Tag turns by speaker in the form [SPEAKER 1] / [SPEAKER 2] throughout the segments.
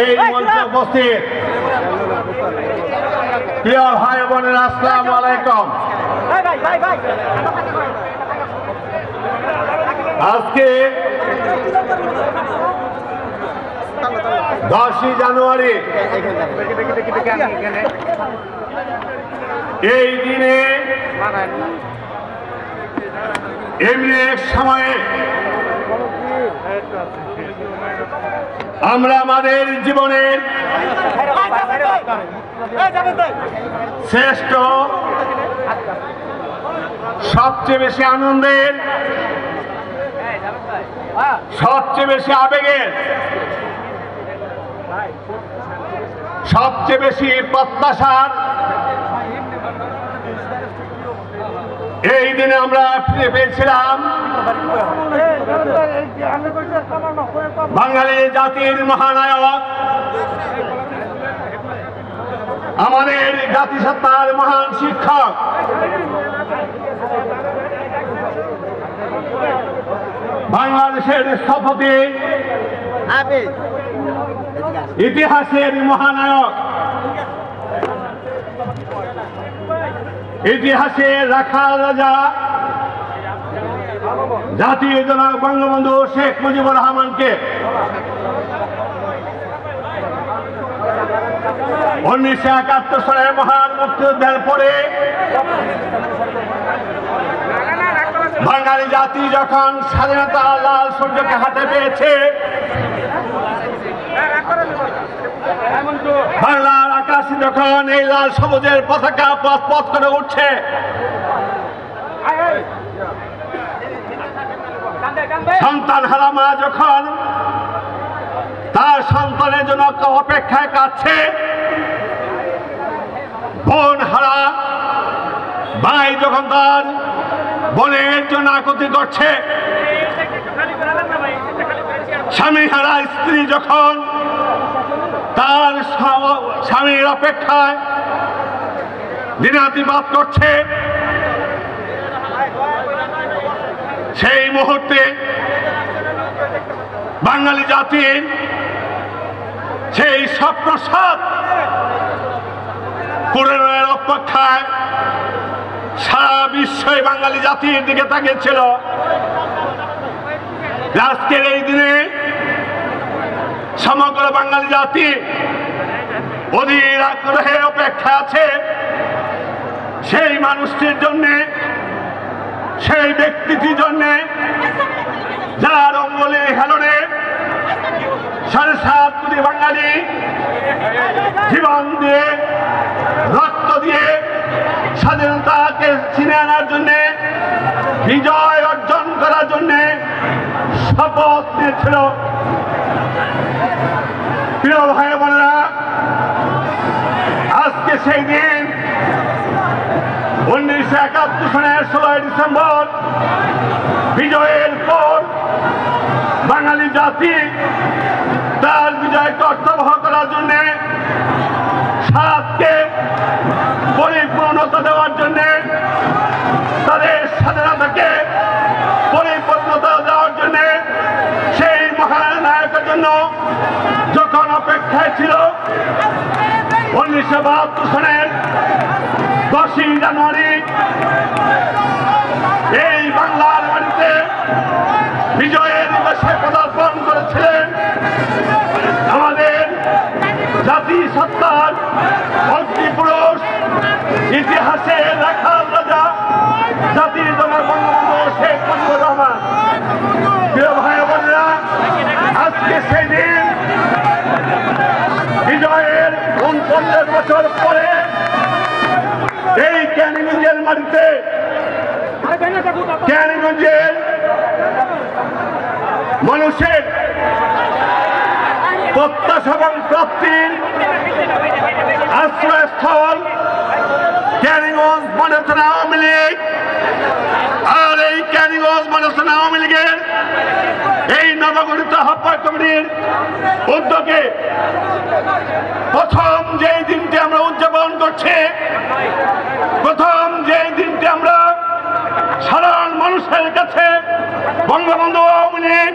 [SPEAKER 1] এই মঞ্চে উপস্থিত প্রিয় ভাই বোনেরা, আসসালামু আলাইকুম। আজকে 10ই জানুয়ারি, এই দিনে এমনি এক সময়ে আমরা আমাদের জীবনের শ্রেষ্ঠ, সবচেয়ে বেশি আনন্দের, সবচেয়ে বেশি আবেগের, সবচেয়ে বেশি প্রত্যাশার এই দিনে আমরা ফিরে পেয়েছিলাম বাঙালি জাতির মহানায়ক, আমাদের জাতিসত্তার মহান শিক্ষক, বাংলাদেশের স্থপতি, ইতিহাসের মহানায়ক, ইতিহাসে রাখাল রাজা, জাতীয় জনক বঙ্গবন্ধু শেখ মুজিবুর রহমানকে 1971 সালে মহান মুক্তিযুদ্ধের পরে বাঙালি জাতি যখন স্বাধীনতা লাল সূর্যকে হাতে পেয়েছে, বাংলার আকাশে যখন এই লাল সবুজের পতাকা পথ পথ করে উঠছে, সন্তান হারা মা যখন তার সন্তানের জন্য অপেক্ষায় কাটছে, বোন হারা ভাই যখন তার বোনের জন্য আকুতি করছে, স্বামী হারা স্ত্রী যখন তার স্বামীর অপেক্ষায় দিনাতিপাত করছে, সেই মুহূর্তে বাঙালি জাতির সেই স্বপ্নসাৎ পূরণের অপেক্ষায় সারা বিশ্বই বাঙালি জাতির দিকে তাকিয়েছিল। আজকের এই দিনে সমগ্র বাঙালি জাতি অধীর আগ্রহে অপেক্ষা আছে সেই মানুষটির জন্যে, সেই ব্যক্তিটির জন্যে যার অঙ্গলে হেলনে 7.5 কোটি বাঙালি জীবন দিয়ে, রক্ত দিয়ে স্বাধীনতাকে ছিনিয়ে আনার জন্যে, বিজয় অর্জন করার জন্যে শপথ নিয়েছিল। প্রিয় ভাই বোনেরা, আজকে সেই দিন 1971 সালের 16 ডিসেম্বর বিজয়ের পর বাঙালি জাতি তার বিজয়কে অর্থবহ করার জন্য, সাতকে পরিপূর্ণতা দেওয়ার জন্য, তাদের স্বাধীনতাকে পরিপূর্ণতা দেওয়ার জন্য, সেই মহানায়কের জন্য যখন অপেক্ষায় ছিল 1972 সালের 10ই জানুয়ারি এই বাংলার মাটিতে বিজয়ের দিবসে পদার্পণ করেছিলেন আমাদের জাতিসত্তার অগ্নিপুরুষ, ইতিহাসে রাখাল রাজা, জাতির জনক বঙ্গবন্ধু শেখ মুজিবুর রহমান। প্রিয় ভাই বোনেরা, আজকে সেই দিন বিজয়ের 49 বছর পরে এই ক্যানিগঞ্জের মাটিতে, ক্যানিগঞ্জের মানুষের প্রত্যাশা এবং প্রাপ্তির আশ্রয়স্থল ক্যানিগঞ্জ মডেল আওয়ামী লীগ। আর এই ক্যানিগঞ্জ মডেল আওয়ামী লীগের এই নবগঠিত আহ্বায়ক কমিটির উদ্যোগে প্রথম যে দিনটি আমরা উদযাপন করছি, প্রথম যে দিনটি আমরা সাধারণ মানুষের কাছে বঙ্গবন্ধু আওয়ামী লীগ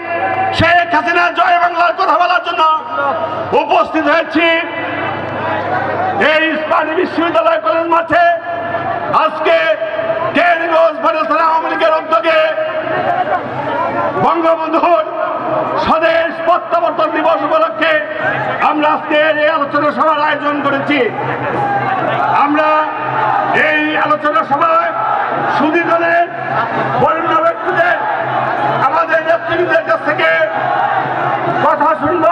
[SPEAKER 1] শেখ হাসিনা জয় বাংলার কথা বলার জন্য উপস্থিত হয়েছি এই ইসলামী বিশ্ববিদ্যালয় কলেজ মাঠে। আজকে কেরানীগঞ্জ মডেল থানা আওয়ামী লীগের উদ্যোগে বঙ্গবন্ধুর স্বদেশ প্রত্যাবর্তন দিবস উপলক্ষে আমরা আজকে এই আলোচনা সভার আয়োজন করেছি। আমরা এই আলোচনা সভায় সুদীজনের বরেণ্য ব্যক্তিদের আমাদের নেতৃবৃন্দের কাছ থেকে কথা শুনব।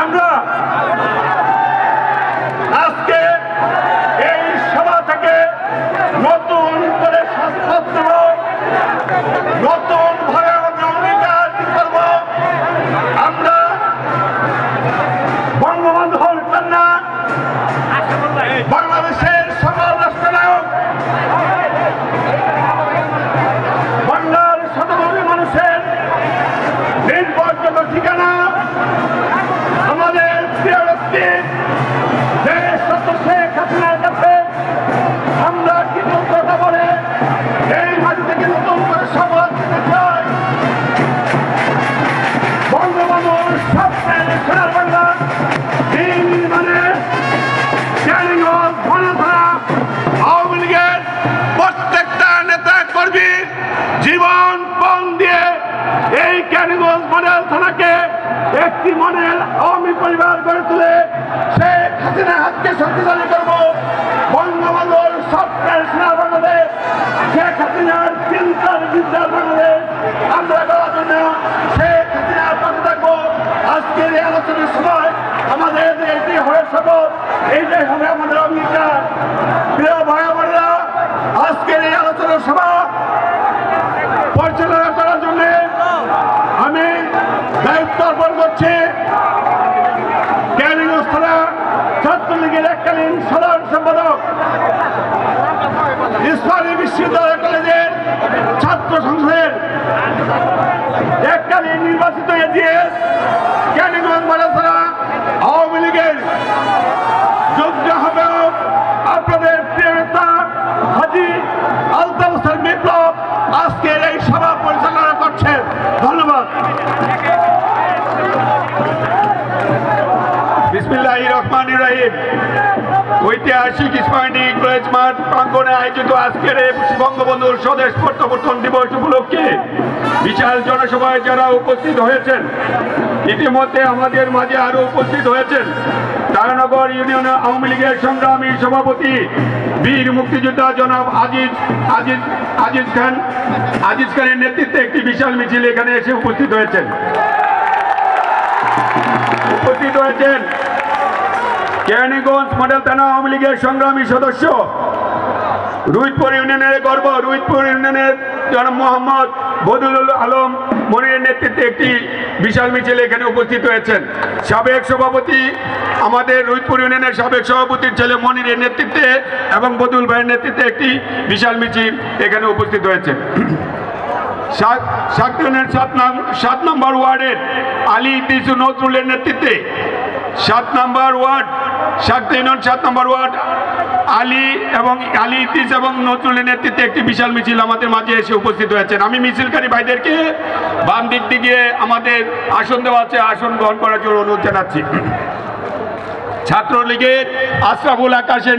[SPEAKER 1] আমরা আজকে এই সভা থেকে নতুন করে শপথ নেব, নতুন ভাবে আমরা অঙ্গীকার করব। আমরা বঙ্গবন্ধুর কন্যা বাংলাদেশের সকল রাষ্ট্রনায়ক, বাংলার শতকোটি মানুষের নির্ভরযোগ্য ঠিকানা আমাদের প্রিয় ব্যক্তি দেশ শেখ হাসিনার কাছে আমরা কৃতজ্ঞতা বলে এই মাটি থেকে নতুন করে শপথ নিতে চাই। বঙ্গবন্ধুর স্বপ্নের সোনার বাংলা নির্মাণে কেরানীগঞ্জ মডেল থানা আওয়ামী লীগের প্রত্যেকটা নেতা কর্মী জীবন পণ দিয়ে এই কেরানীগঞ্জ মডেল থানাকে একটি মডেল আওয়ামী পরিবার গড়ে তুলে শেখ হাসিনার হাতকে শক্তিশালী করব। বঙ্গবন্ধুর স্বপ্নের সোনার বাংলাদেশ, শেখ হাসিনার চিন্তার বিদ্যার বাংলাদেশ আমরা গড়ার জন্য শেখ হাসিনার পাশে থাকবো। আজকের এই আলোচনার সময় আমাদের এটি হয়ে শপথ, এইটাই হবে আমাদের অঙ্গীকার। প্রিয় ভাই বোনেরা, আজকের এই আলোচনা সভা পরিচালনা করার জন্য আমি দায়িত্ব অর্পণ করছি কেরানীগঞ্জ থানা ছাত্রলীগের এককালীন সাধারণ সম্পাদক, ইসলামী বিশ্ববিদ্যালয় কলেজের ছাত্র সংসদের এককালীন নির্বাচিত এজিএস, কেরানীগঞ্জ মডেল থানা আওয়ামী লীগের যোগ্য আহ্বায়ক, আপনাদের প্রিয় নেতা হাজী আলতাফ হোসেন বিপ্লব আজকের এই সভা পরিচালনা করছেন। ধন্যবাদ। বিসমিল্লাহির রহমানির রহিম। ঐতিহাসিক ইসমাইলি কলেজ মাঠ প্রাঙ্গণে আয়োজিত আজকের বঙ্গবন্ধুর স্বদেশ প্রত্যাবর্তন দিবস উপলক্ষে বিশাল জনসভায় যারা উপস্থিত হয়েছেন, ইতিমধ্যে আমাদের মাঝে আরো উপস্থিত হয়েছেন তারানগর ইউনিয়ন আওয়ামী লীগের সংগ্রামী সভাপতি বীর মুক্তিযোদ্ধা জনাব আজিজ খানের নেতৃত্বে একটি বিশাল মিছিল এখানে এসে উপস্থিত হয়েছেন। কেরানীগঞ্জ মডেল থানা আওয়ামী লীগের সংগ্রামী সদস্য, রুইতপুর ইউনিয়নের গর্ব, রুইতপুর ইউনিয়নের জনাব মোহাম্মদ বদরুল আলম মনিরের নেতৃত্বে একটি বিশাল মিছিল এখানে উপস্থিত হয়েছেন। সাবেক সভাপতি, আমাদের রুইতপুর ইউনিয়নের সাবেক সভাপতির ছেলে মনিরের নেতৃত্বে এবং বদরুল ভাইয়ের নেতৃত্বে একটি বিশাল মিছিল এখানে উপস্থিত হয়েছে। 7 নম্বর ওয়ার্ডের আলী ইদ্রিস নজরুলের নেতৃত্বে 7 নম্বর ওয়ার্ড আলী ইদ্রিস এবং নজরুলের নেতৃত্বে একটি বিশাল মিছিল আমাদের মাঝে এসে উপস্থিত হয়েছেন। আমি মিছিলকারী ভাইদেরকে বাম দিক দিয়ে আমাদের আসন দেওয়া আছে, আসন গ্রহণ করার জন্য অনুরোধ জানাচ্ছি। ছাত্রলীগের আশরাফুল আকাশের